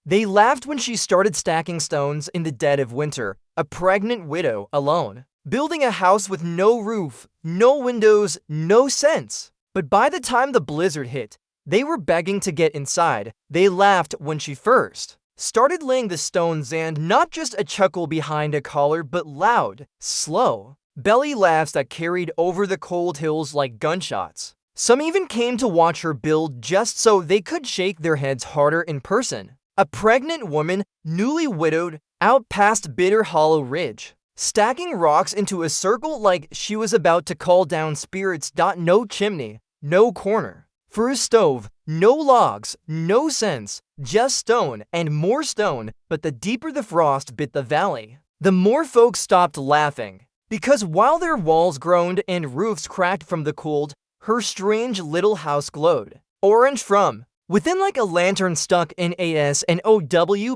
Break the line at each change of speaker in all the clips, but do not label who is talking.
They laughed when she started stacking stones in the dead of winter, a pregnant widow alone, building a house with no roof, no windows, no sense. But by the time the blizzard hit, they were begging to get inside. They laughed when she first started laying the stones, and not just a chuckle behind a collar, but loud, slow, belly laughs that carried over the cold hills like gunshots. Some even came to watch her build just so they could shake their heads harder in person. A pregnant woman, newly widowed, out past Bitter Hollow Ridge, stacking rocks into a circle like she was about to call down spirits. No chimney, no corner for a stove, no logs, no sense, just stone and more stone. But the deeper the frost bit the valley, the more folks stopped laughing. Because while their walls groaned and roofs cracked from the cold, her strange little house glowed orange from within like a lantern stuck in ASNOWBANK.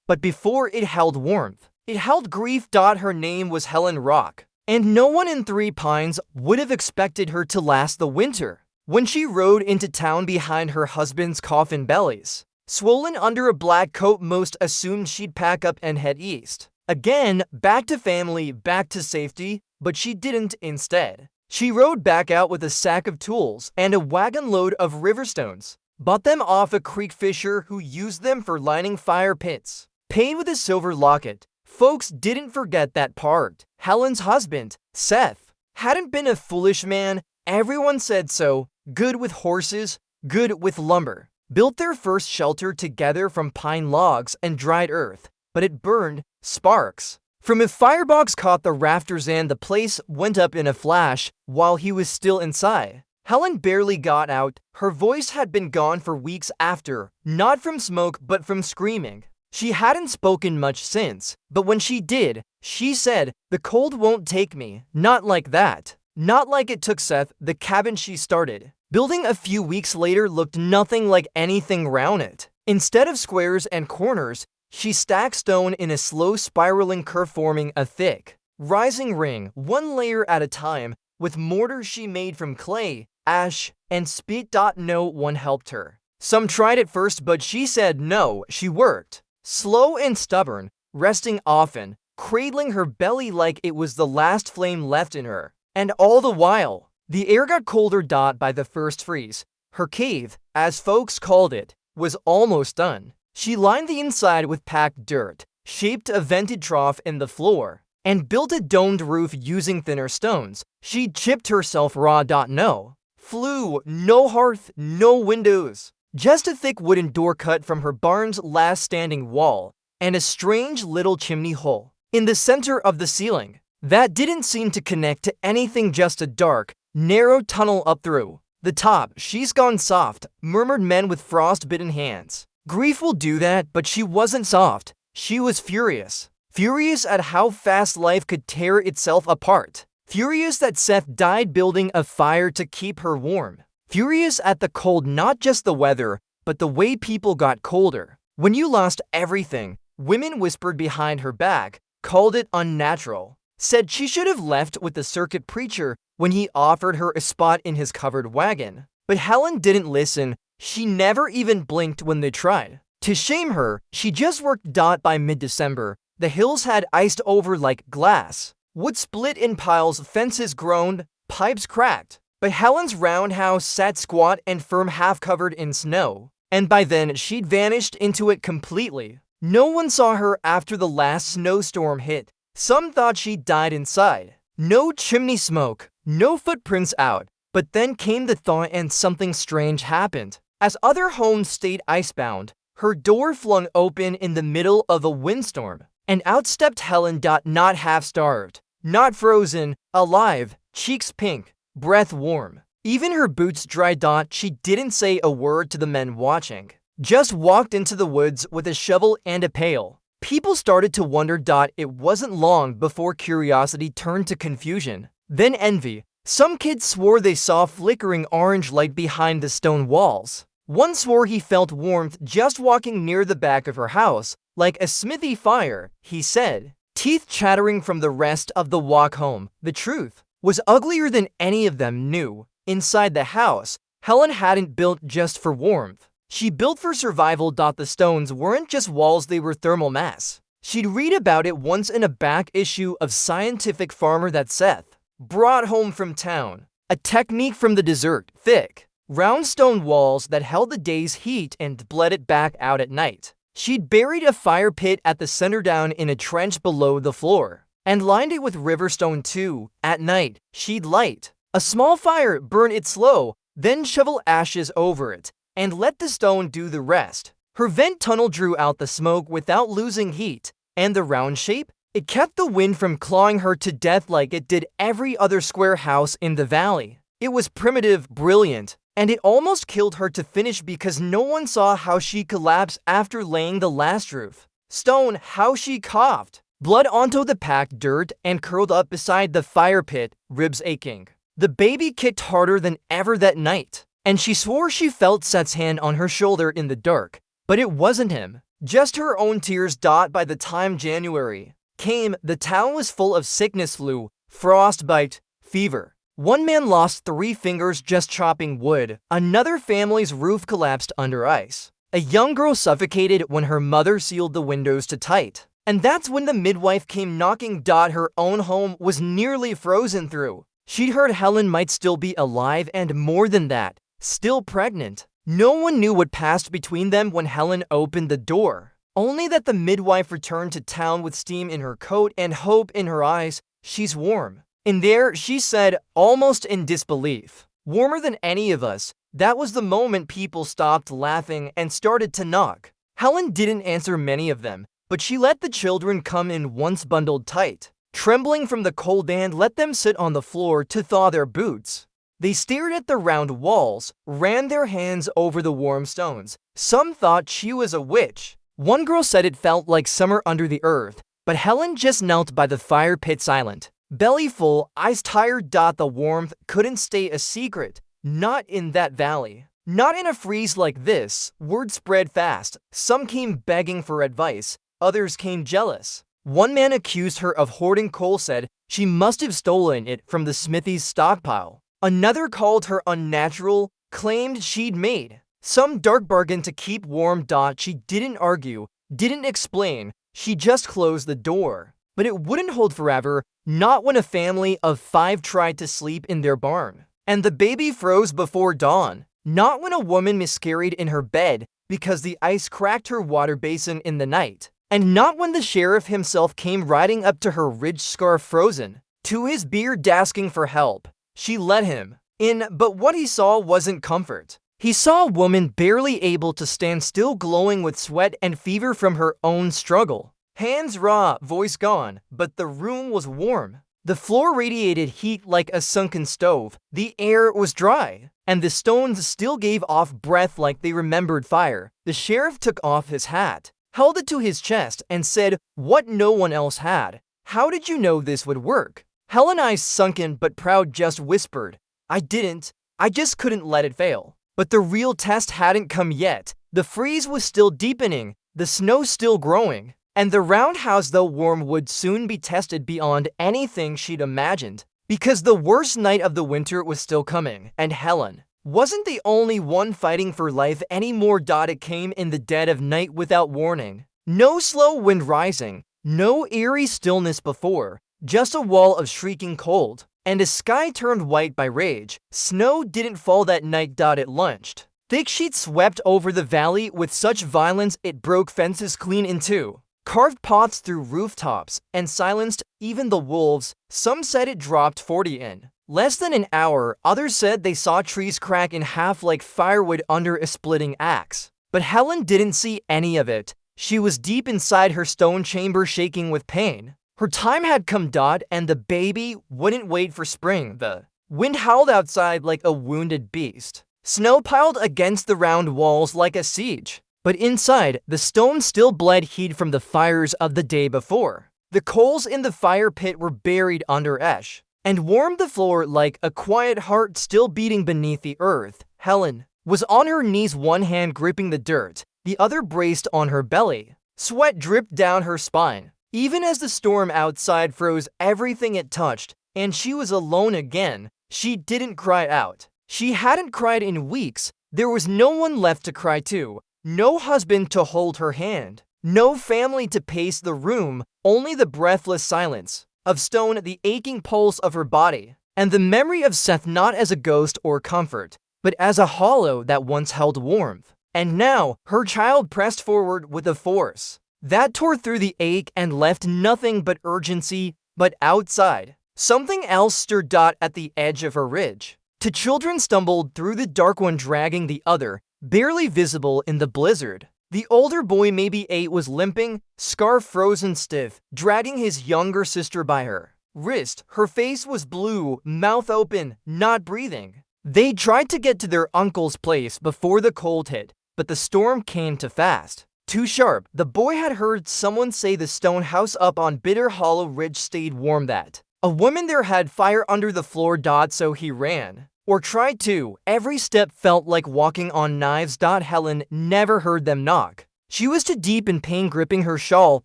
But before it held warmth, it held grief. Her name was Helen Rock, and no one in Three Pines would have expected her to last the winter. When she rode into town behind her husband's coffin bellies swollen under a black coat, most assumed she'd pack up and head east. Again, back to family, back to safety, but she didn't. Instead, she rode back out with a sack of tools and a wagon load of riverstones, bought them off a creek fisher who used them for lining fire pits, paid with a silver locket. Folks didn't forget that part. Helen's husband, Seth, hadn't been a foolish man. Everyone said so. Good with horses, good with lumber. Built their first shelter together from pine logs and dried earth, but it burned. Sparks from a firebox caught the rafters and the place went up in a flash while he was still inside. Helen barely got out. Her voice had been gone for weeks after, not from smoke but from screaming. She hadn't spoken much since, but when she did, she said, "The cold won't take me." Not like that. Not like it took Seth. The cabin she started building a few weeks later looked nothing like anything round it. Instead of squares and corners, she stacked stone in a slow spiraling curve, forming a thick, rising ring, one layer at a time, with mortar she made from clay, ash, and spit. No one helped her. Some tried at first, but she said no. She worked, slow and stubborn, resting often, cradling her belly like it was the last flame left in her. And all the while, the air got colder. By the first freeze, her cave, as folks called it, was almost done. She lined the inside with packed dirt, shaped a vented trough in the floor, and built a domed roof using thinner stones she'd chipped herself raw. No flue, no hearth, no windows, just a thick wooden door cut from her barn's last standing wall, and a strange little chimney hole in the center of the ceiling that didn't seem to connect to anything, just a dark, narrow tunnel up through the top. "She's gone soft," murmured men with frost-bitten hands. Grief will do that, but she wasn't soft. She was furious. Furious at how fast life could tear itself apart. Furious that Seth died building a fire to keep her warm. Furious at the cold, not just the weather, but the way people got colder. When you lost everything, women whispered behind her back, called it unnatural, said she should have left with the circuit preacher when he offered her a spot in his covered wagon. But Helen didn't listen. She never even blinked when they tried to shame her. She just worked. By mid-December, the hills had iced over like glass. Wood split in piles, fences groaned, pipes cracked. But Helen's roundhouse sat squat and firm, half covered in snow. And by then, she'd vanished into it completely. No one saw her after the last snowstorm hit. Some thought she died inside. No chimney smoke, no footprints out. But then came the thaw and something strange happened. As other homes stayed icebound, her door flung open in the middle of a windstorm, and out stepped Helen. Not half-starved, not frozen, alive, cheeks pink, breath warm, even her boots dry. She didn't say a word to the men watching, just walked into the woods with a shovel and a pail. People started to wonder. It wasn't long before curiosity turned to confusion, then envy. Some kids swore they saw flickering orange light behind the stone walls. One swore he felt warmth just walking near the back of her house, like a smithy fire, he said, teeth chattering from the rest of the walk home. The truth was uglier than any of them knew. Inside the house, Helen hadn't built just for warmth. she built for survival. The stones weren't just walls, they were thermal mass. She'd read about it once in a back issue of Scientific Farmer that Seth brought home from town. A technique from the desert, thick, round stone walls that held the day's heat and bled it back out at night. She'd buried a fire pit at the center down in a trench below the floor, and lined it with river stone too. At night, she'd light a small fire, burn it slow, then shovel ashes over it, and let the stone do the rest. Her vent tunnel drew out the smoke without losing heat, and the round shape? It kept the wind from clawing her to death like it did every other square house in the valley. It was primitive, brilliant, and it almost killed her to finish because no one saw how she collapsed after laying the last roof stone, how she coughed blood onto the packed dirt and curled up beside the fire pit, ribs aching. The baby kicked harder than ever that night, and she swore she felt Seth's hand on her shoulder in the dark. But it wasn't him, just her own tears. By the time January came, the town was full of sickness, flu, frostbite, fever. One man lost 3 fingers just chopping wood. Another family's roof collapsed under ice. A young girl suffocated when her mother sealed the windows too tight. And that's when the midwife came knocking. Her own home was nearly frozen through. She'd heard Helen might still be alive, and more than that, still pregnant. No one knew what passed between them when Helen opened the door. Only that the midwife returned to town with steam in her coat and hope in her eyes. "She's warm in there," she said, almost in disbelief. "Warmer than any of us." That was the moment people stopped laughing and started to knock. Helen didn't answer many of them, but she let the children come in once bundled tight, trembling from the cold, and let them sit on the floor to thaw their boots. They stared at the round walls, ran their hands over the warm stones. Some thought she was a witch. One girl said it felt like summer under the earth, but Helen just knelt by the fire pit silent, belly full, eyes tired. The warmth couldn't stay a secret, not in that valley. Not in a freeze like this. Word spread fast. Some came begging for advice, others came jealous. One man accused her of hoarding coal, said she must have stolen it from the smithy's stockpile. Another called her unnatural, claimed she'd made some dark bargain to keep warm. She didn't argue, didn't explain, she just closed the door. But it wouldn't hold forever, not when a family of 5 tried to sleep in their barn, and the baby froze before dawn. Not when a woman miscarried in her bed because the ice cracked her water basin in the night. And not when the sheriff himself came riding up to her ridged scarf frozen to his beard asking for help. She let him in, but what he saw wasn't comfort. He saw a woman barely able to stand still, glowing with sweat and fever from her own struggle. Hands raw, voice gone, but the room was warm. The floor radiated heat like a sunken stove. The air was dry, and the stones still gave off breath like they remembered fire. The sheriff took off his hat, held it to his chest, and said what no one else had. "How did you know this would work?" Helen's eyes sunken but proud just whispered, "I didn't. I just couldn't let it fail." But the real test hadn't come yet. The freeze was still deepening, the snow still growing, and the roundhouse, though warm, would soon be tested beyond anything she'd imagined. Because the worst night of the winter was still coming, and Helen wasn't the only one fighting for life anymore. It came in the dead of night without warning. No slow wind rising, no eerie stillness before, just a wall of shrieking cold, and a sky turned white by rage. Snow didn't fall that night. It lunched. Thick sheets swept over the valley with such violence it broke fences clean in two, carved paths through rooftops, and silenced even the wolves. Some said it dropped 40 in less than an hour. Others said they saw trees crack in half like firewood under a splitting axe. But Helen didn't see any of it. She was deep inside her stone chamber, shaking with pain. Her time had come. And the baby wouldn't wait for spring. The wind howled outside like a wounded beast. Snow piled against the round walls like a siege. But inside, the stone still bled heat from the fires of the day before. The coals in the fire pit were buried under ash and warmed the floor like a quiet heart still beating beneath the earth. Helen was on her knees, one hand gripping the dirt, the other braced on her belly. Sweat dripped down her spine, even as the storm outside froze everything it touched, and she was alone again. She didn't cry out. She hadn't cried in weeks, There was no one left to cry to, no husband to hold her hand, no family to pace the room, only the breathless silence of stone, the aching pulse of her body, and the memory of Seth not as a ghost or comfort, but as a hollow that once held warmth. And now, her child pressed forward with a force that tore through the ache and left nothing but urgency. But outside, something else stirred. At the edge of a ridge, two children stumbled through the dark, one dragging the other, barely visible in the blizzard. The older boy, maybe 8, was limping, scarf frozen stiff, dragging his younger sister by her wrist. Her face was blue, mouth open, not breathing. They tried to get to their uncle's place before the cold hit, but the storm came too fast, too sharp. The boy had heard someone say the stone house up on Bitter Hollow Ridge stayed warm, that a woman there had fire under the floor. So he ran, or tried to. Every step felt like walking on knives. Helen never heard them knock. She was too deep in pain, gripping her shawl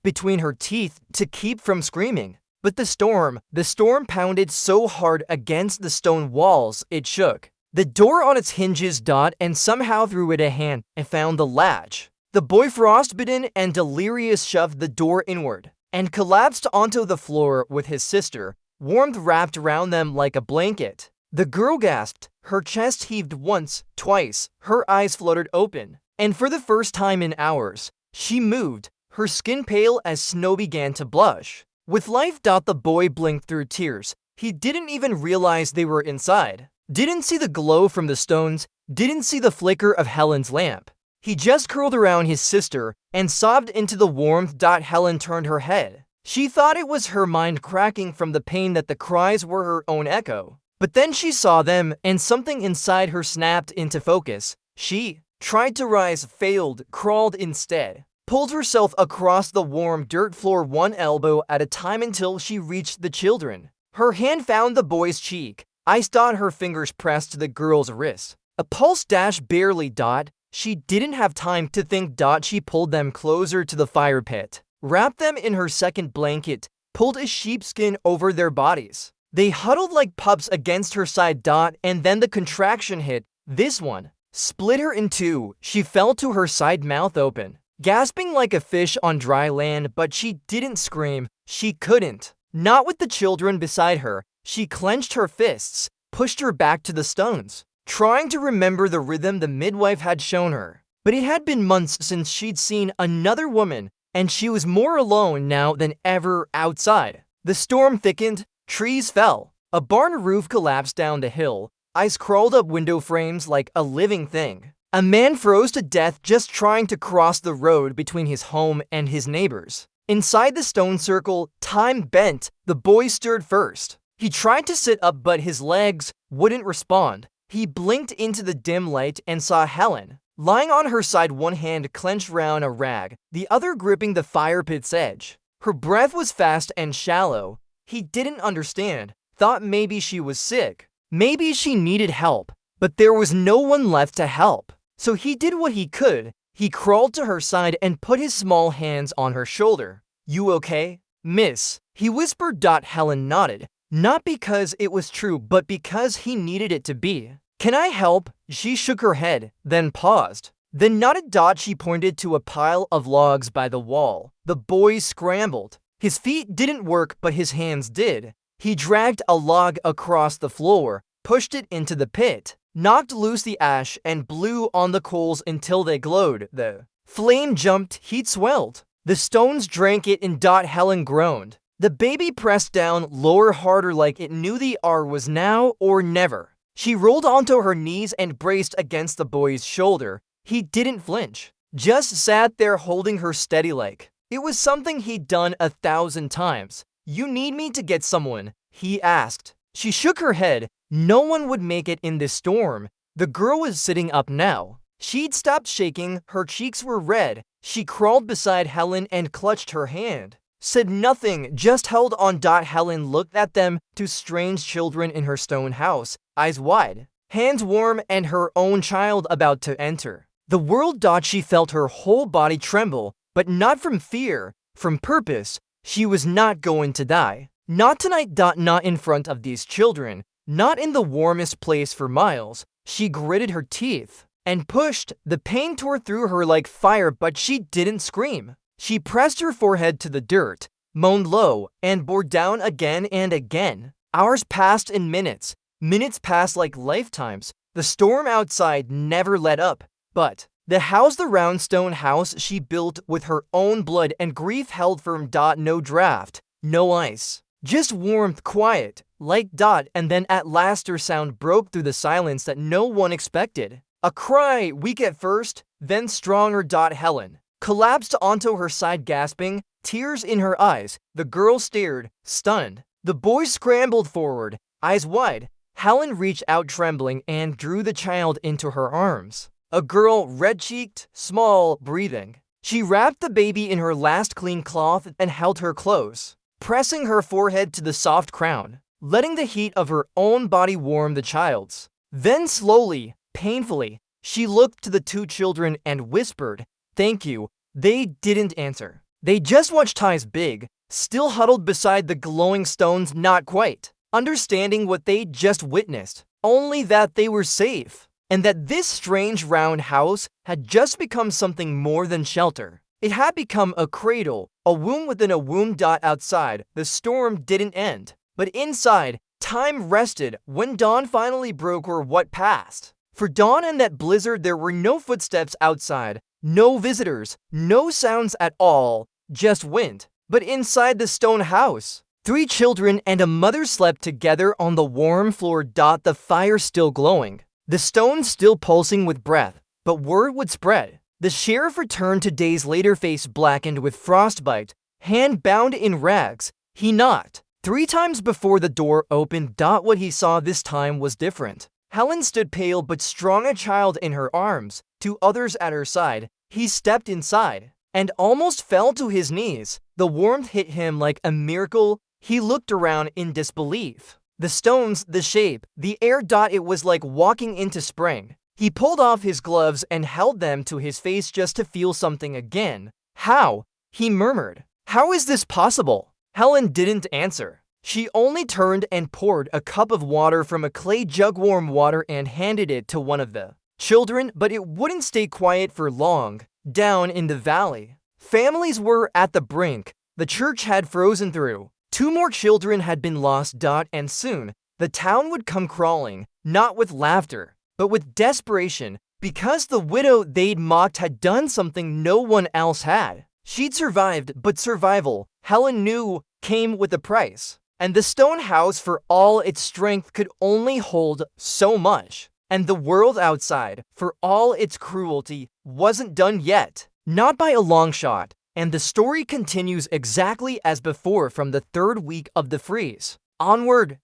between her teeth to keep from screaming. But the storm pounded so hard against the stone walls it shook the door on its hinges. And somehow through it a hand and found the latch. The boy, frostbitten and delirious, shoved the door inward and collapsed onto the floor with his sister, warmth wrapped around them like a blanket. The girl gasped, her chest heaved once, twice, her eyes fluttered open, and for the first time in hours, she moved, her skin pale as snow began to blush with life. The boy blinked through tears. He didn't even realize they were inside, didn't see the glow from the stones, didn't see the flicker of Helen's lamp. He just curled around his sister and sobbed into the warmth. Helen turned her head. She thought it was her mind cracking from the pain, that the cries were her own echo. But then she saw them, and something inside her snapped into focus. She tried to rise, failed, crawled instead, pulled herself across the warm dirt floor one elbow at a time until she reached the children. Her hand found the boy's cheek, ice. Her fingers pressed to the girl's wrist. A pulse barely. She didn't have time to think. She pulled them closer to the fire pit, wrapped them in her second blanket, pulled a sheepskin over their bodies. They huddled like pups against her side. And then the contraction hit. This one split her in two. She fell to her side, mouth open, gasping like a fish on dry land. But she didn't scream. She couldn't. Not with the children beside her. She clenched her fists, pushed her back to the stones, trying to remember the rhythm the midwife had shown her. But it had been months since she'd seen another woman, and she was more alone now than ever outside. The storm thickened, trees fell, a barn roof collapsed down the hill, ice crawled up window frames like a living thing. A man froze to death just trying to cross the road between his home and his neighbors. Inside the stone circle, time bent. The boy stirred first. He tried to sit up, but his legs wouldn't respond. He blinked into the dim light and saw Helen, lying on her side, one hand clenched round a rag, the other gripping the fire pit's edge. Her breath was fast and shallow. He didn't understand, thought maybe she was sick, maybe she needed help, but there was no one left to help. So he did what he could. He crawled to her side and put his small hands on her shoulder. "You okay, miss?" he whispered. Helen nodded. Not because it was true, but because he needed it to be. "Can I help?" She shook her head, then paused. Then nodded. She pointed to a pile of logs by the wall. The boy scrambled. His feet didn't work, but his hands did. He dragged a log across the floor, pushed it into the pit, knocked loose the ash, and blew on the coals until they glowed. The flame jumped, heat swelled. The stones drank it in. Helen groaned. The baby pressed down lower, harder, like it knew the hour was now or never. She rolled onto her knees and braced against the boy's shoulder. He didn't flinch, just sat there holding her steady like it was something he'd done 1,000 times. "You need me to get someone?" he asked. She shook her head. No one would make it in this storm. The girl was sitting up now. She'd stopped shaking, her cheeks were red. She crawled beside Helen and clutched her hand. Said nothing, just held on. Helen looked at them, two strange children in her stone house, eyes wide, hands warm, and her own child about to enter the world. She felt her whole body tremble, but not from fear, from purpose. She was not going to die. Not tonight. Not in front of these children, not in the warmest place for miles. She gritted her teeth. and pushed. The pain tore through her like fire, but she didn't scream. She pressed her forehead to the dirt, moaned low, and bore down again and again. Hours passed in minutes. Minutes passed like lifetimes. The storm outside never let up. But the round stone house she built with her own blood and grief held firm. No draft, no ice, just warmth, quiet, light. And then at last her sound broke through the silence that no one expected. A cry, weak at first, then stronger. Helen collapsed onto her side, gasping, tears in her eyes. The girl stared, stunned. The boy scrambled forward, eyes wide. Helen reached out trembling and drew the child into her arms. A girl, red-cheeked, small, breathing. She wrapped the baby in her last clean cloth and held her close, pressing her forehead to the soft crown, letting the heat of her own body warm the child's. Then slowly, painfully, she looked to the two children and whispered, "Thank you." They didn't answer. They just watched eyes big, still huddled beside the glowing stones, not quite understanding what they just witnessed, only that they were safe, and that this strange round house had just become something more than shelter. It had become a cradle, a womb within a womb. Outside, the storm didn't end, but inside, time rested when dawn finally broke, or what passed. For dawn and that blizzard, there were no footsteps outside, no visitors, no sounds at all, just wind. But inside the stone house, 3 children and a mother slept together on the warm floor. The fire still glowing, the stones still pulsing with breath, but word would spread. The sheriff returned 2 days later, face blackened with frostbite, hand bound in rags. He knocked 3 times before the door opened. What he saw this time was different. Helen stood pale but strong, a child in her arms, 2 others at her side. He stepped inside and almost fell to his knees. The warmth hit him like a miracle. He looked around in disbelief. The stones, the shape, the air. It was like walking into spring. He pulled off his gloves and held them to his face just to feel something again. "How?" he murmured. "How is this possible?" Helen didn't answer. She only turned and poured a cup of water from a clay jug, warm water, and handed it to one of the children, but it wouldn't stay quiet for long. Down in the valley, families were at the brink. The church had frozen through. 2 more children had been lost. And soon, the town would come crawling, not with laughter, but with desperation, because the widow they'd mocked had done something no one else had. She'd survived, but survival, Helen knew, came with a price. And the stone house, for all its strength, could only hold so much. And the world outside, for all its cruelty, wasn't done yet. Not by a long shot. And the story continues exactly as before from the 3rd week of the freeze. Onward.